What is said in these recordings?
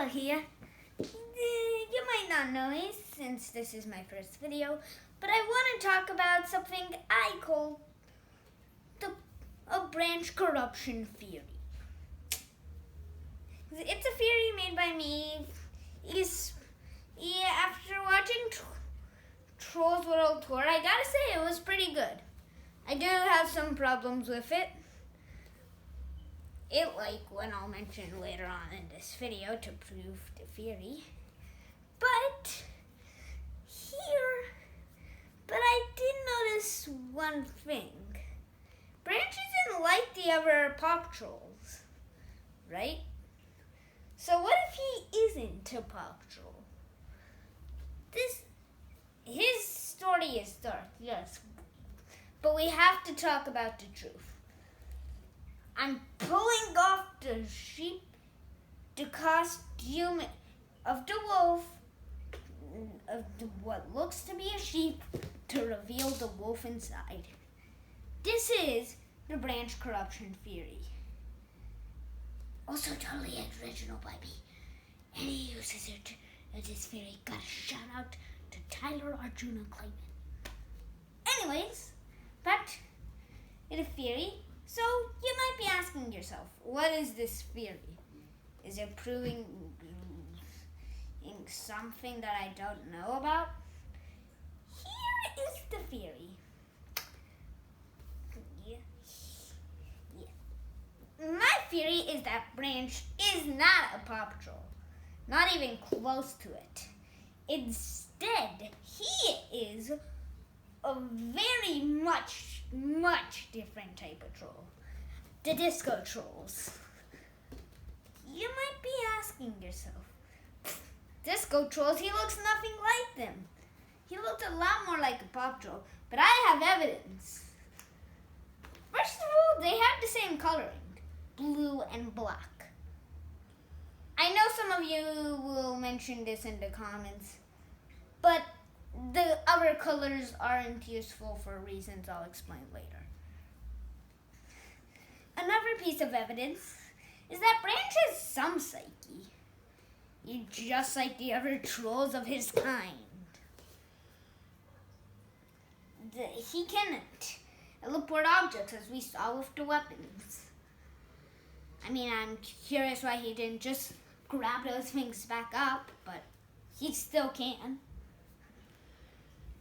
here. You might not know me since this is my first video, but I want to talk about something I call a branch corruption theory. It's a theory made by me. After watching Trolls World Tour, I gotta say it was pretty good. I do have some problems with it. When I'll mention later on in this video to prove the theory. But I did notice one thing. Branch isn't like the other Paw Trolls, right? So what if he isn't a Paw Troll? His story is dark, yes. But we have to talk about the truth. I'm pulling off the costume of the wolf, what looks to be a sheep, to reveal the wolf inside. This is the branch corruption theory. Also totally original by me. Any users of this theory got a shout out to Tyler Arjuna Clayman. Anyways, back to the theory. So you might be asking yourself, what is this theory? Is it proving something that I don't know about? Here is the theory. My theory is that Branch is not a Paw Patrol. Not even close to it. Instead, he is a very much different type of troll. The Disco Trolls. You might be asking yourself, Disco Trolls, he looks nothing like them. He looked a lot more like a Paw Patrol, but I have evidence. First of all, they have the same coloring, blue and black. I know some of you will mention this in the comments, but the other colors aren't useful for reasons I'll explain later. Another piece of evidence is that Branch has some psyche. He's just like the other trolls of his kind. He can teleport objects, as we saw with the weapons. I mean, I'm curious why he didn't just grab those things back up, but he still can.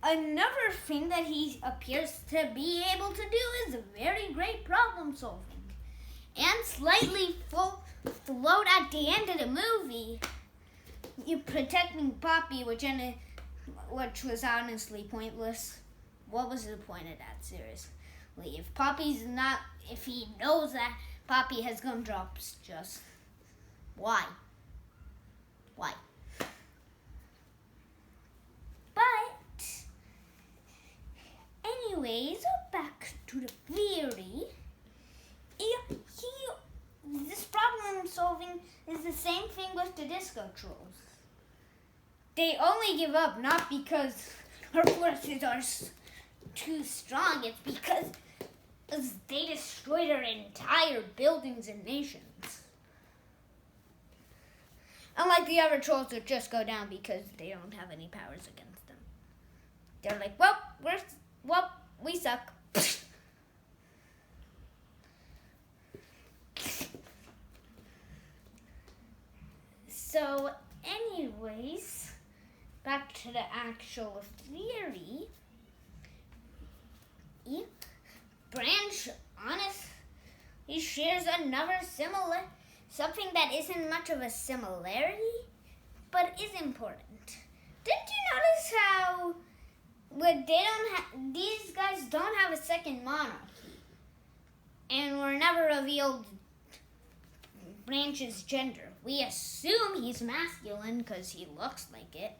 Another thing that he appears to be able to do is very great problem solving. And slightly float at the end of the movie, you protecting Poppy, which was honestly pointless. What was the point of that, seriously? If he knows that Poppy has gumdrops, just why? Why? But anyways, back to the theory. This problem solving is the same thing with the Disco Trolls. They only give up not because her forces are too strong, it's because they destroy their entire buildings and nations. Unlike the other trolls that just go down because they don't have any powers against them. They're like, we suck. So anyways, back to the actual theory. Branch honestly shares something that isn't much of a similarity, but is important. Didn't you notice how these guys don't have a second monarchy, and were never revealed Branch's gender? We assume he's masculine because he looks like it,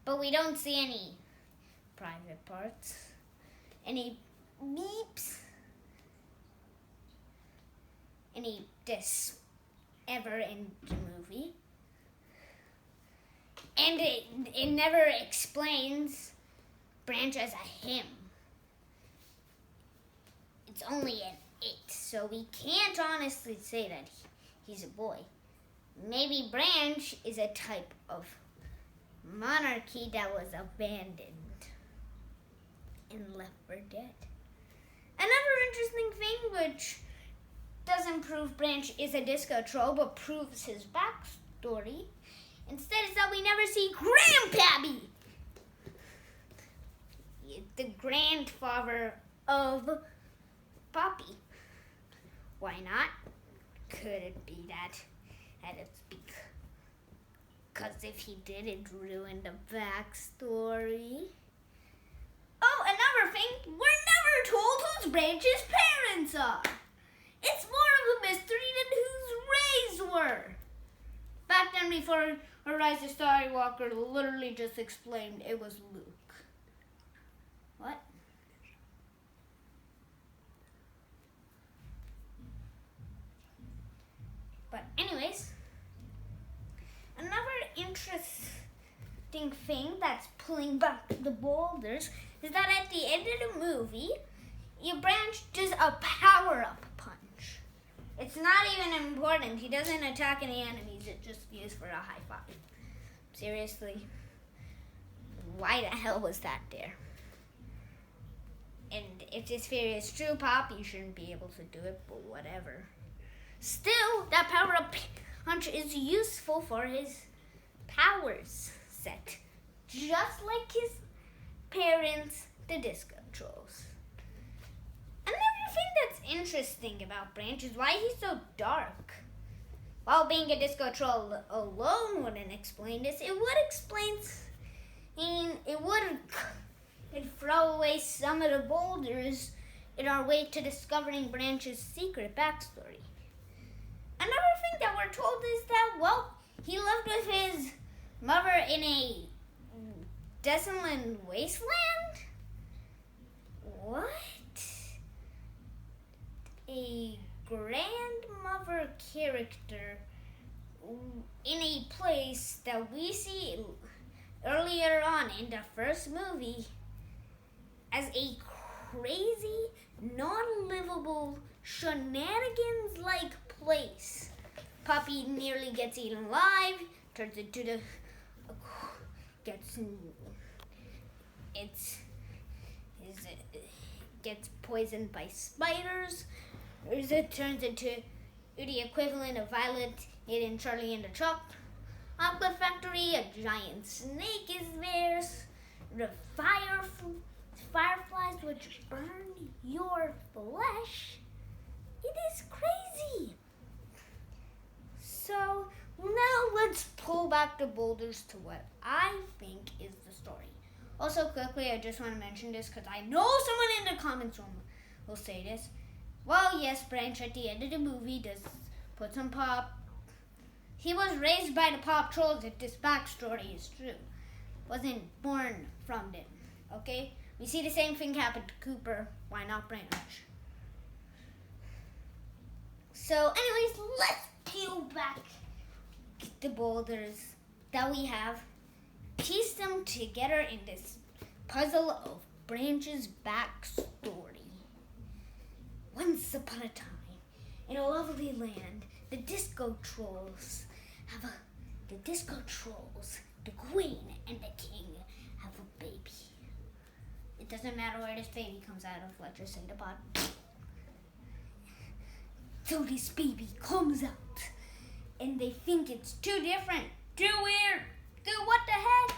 but we don't see any private parts, any beeps, any this ever in the movie. And it never explains Branch as a him. It's only an it, so we can't honestly say that he's a boy. maybe Branch is a type of monarchy that was abandoned and left for dead. Another interesting thing which doesn't prove Branch is a disco troll but proves his backstory instead is that we never see Grandpappy, the grandfather of Poppy. Why not? Could it be that it's because if he did, it ruined the backstory? Oh, another thing, we're never told whose Branch's parents are. It's more of a mystery than whose Ray's were. Back then, before Rise of Skywalker literally just explained it was Luke. What? But anyways, another interesting thing that's pulling back the boulders is that at the end of the movie, your Branch does a power-up punch. It's not even important. He doesn't attack any enemies. It's just used for a high five. Seriously? Why the hell was that there? And if this theory is true, Poppy shouldn't be able to do it, but whatever. Still, that power-up punch is useful for his powers set. Just like his parents, the Disco Trolls. Another thing that's interesting about Branch is why he's so dark. While being a Disco Troll alone wouldn't explain this, it would throw away some of the boulders in our way to discovering Branch's secret backstory. Another thing that we're told is that, well, he lived with his mother in a desolate wasteland? What? A grandmother character in a place that we see earlier on in the first movie as a crazy, non-livable, shenanigans-like place. Poppy nearly gets eaten alive, turns into gets poisoned by spiders. It turns into the equivalent of Violet in Charlie and the Chocolate Factory. A giant snake is there. The fireflies which burn your flesh. It is crazy. So now let's pull back the boulders to what I think is the story. Also, quickly, I just want to mention this because I know someone in the comments room will say this. Well, yes, Branch at the end of the movie does put some pop. He was raised by the Pop Trolls, if this backstory is true. Wasn't born from them, okay? We see the same thing happen to Cooper. Why not Branch? So, anyways, let's peel back the boulders that we have. Piece them together in this puzzle of Branch's backstory. Once upon a time, in a lovely land, the Disco Trolls, the Queen and the King, have a baby. It doesn't matter where this baby comes out of, let's just say the bottom. So this baby comes out, and they think it's too different, too weird, what the heck?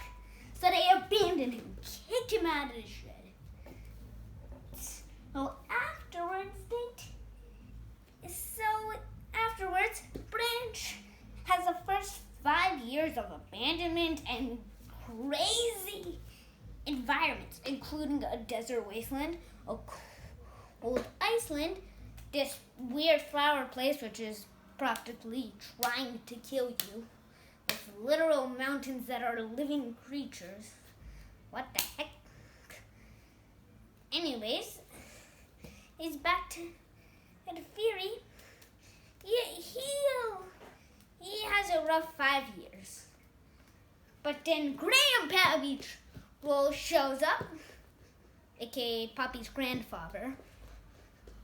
So they abandon him, kick him out of the shed. Well, afterwards, Branch has the first 5 years of abandonment and crazy environments, including a desert wasteland, a cold Iceland, this weird flower place which is practically trying to kill you, with literal mountains that are living creatures. What the heck? Anyways, he's back to the theory. He has a rough 5 years. But then Grandpappy Troll shows up, aka Poppy's grandfather,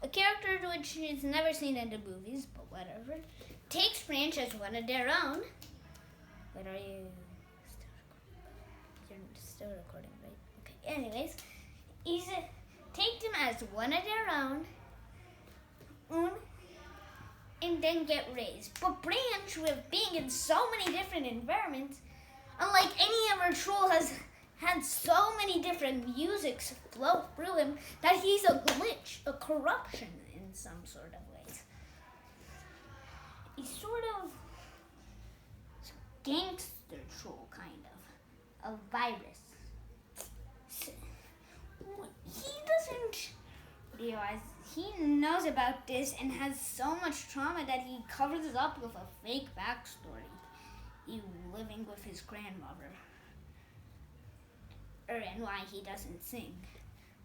a character which is never seen in the movies, but whatever, takes Branch as one of their own. What are you You're still recording, right? Okay. Anyways, take them as one of their own, and then get raised. But Branch, with being in so many different environments, unlike any other troll, has had so many different musics flow through him that he's a glitch, a corruption in some sort of ways. He's sort of gangster troll, kind of. A virus. So, he doesn't realize, he knows about this and has so much trauma that he covers it up with a fake backstory. He living with his grandmother. And why he doesn't sing.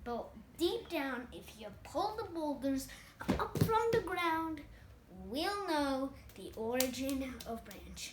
But deep down, if you pull the boulders up from the ground, we'll know the origin of Branch.